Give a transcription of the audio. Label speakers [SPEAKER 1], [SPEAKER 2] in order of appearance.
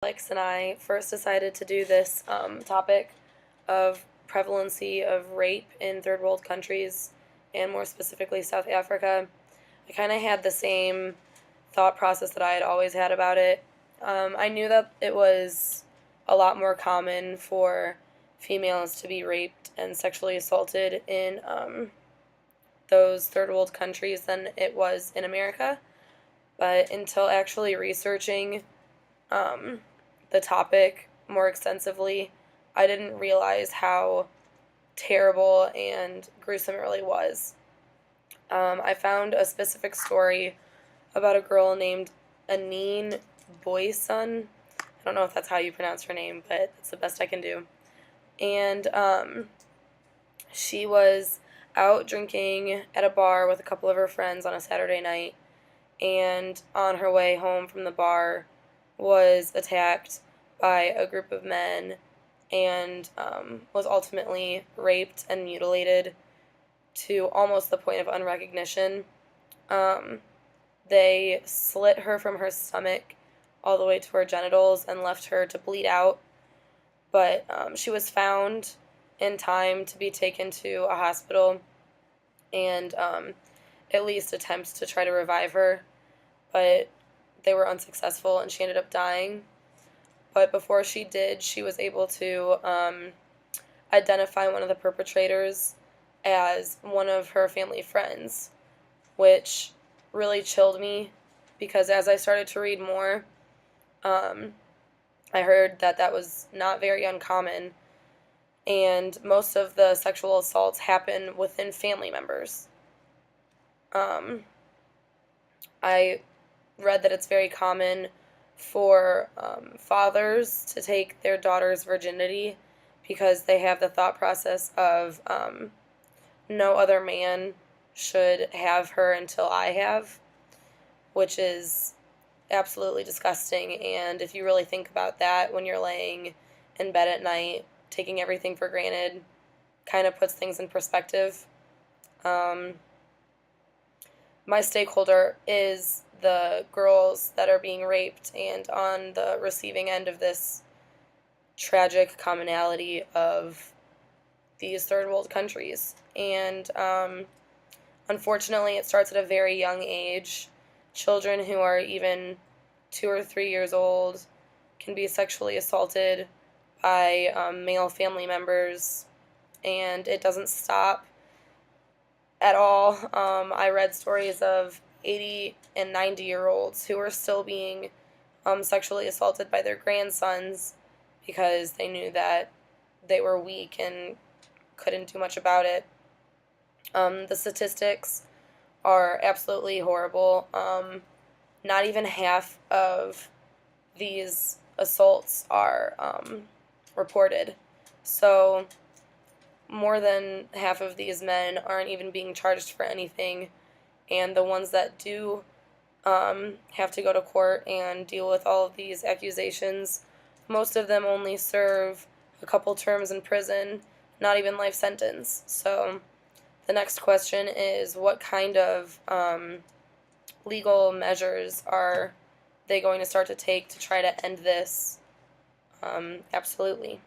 [SPEAKER 1] Alex and I first decided to do this topic of prevalency of rape in third world countries, and more specifically South Africa, I kind of had the same thought process that I had always had about it. I knew that it was a lot more common for females to be raped and sexually assaulted in those third world countries than it was in America. But until actually researching um, the topic more extensively, I didn't realize how terrible and gruesome it really was. I found a specific story about a girl named Anine Boyson. I don't know if that's how you pronounce her name, but it's the best I can do. And she was out drinking at a bar with a couple of her friends on a Saturday night, and on her way home from the bar was attacked by a group of men and was ultimately raped and mutilated to almost the point of unrecognition. Um, they slit her from her stomach all the way to her genitals and left her to bleed out, but she was found in time to be taken to a hospital and at least attempts to try to revive her, but they were unsuccessful and she ended up dying. But before she did, she was able to identify one of the perpetrators as one of her family friends, which really chilled me because as I started to read more, I heard that that was not very uncommon, and most of the sexual assaults happen within family members. Um, I read that it's very common for fathers to take their daughter's virginity because they have the thought process of no other man should have her until I have, which is absolutely disgusting. And if you really think about that when you're laying in bed at night, taking everything for granted kind of puts things in perspective. Um, my stakeholder is the girls that are being raped and on the receiving end of this tragic commonality of these third world countries. And unfortunately, it starts at a very young age. Children who are even 2 or 3 years old can be sexually assaulted by male family members, and it doesn't stop at all. I read stories of 80 and 90-year-olds who are still being sexually assaulted by their grandsons because they knew that they were weak and couldn't do much about it. The statistics are absolutely horrible. Not even half of these assaults are reported. So more than half of these men aren't even being charged for anything, and the ones that do have to go to court and deal with all of these accusations, most of them only serve a couple terms in prison, not even life sentence. So the next question is, what kind of legal measures are they going to start to take to try to end this? Absolutely.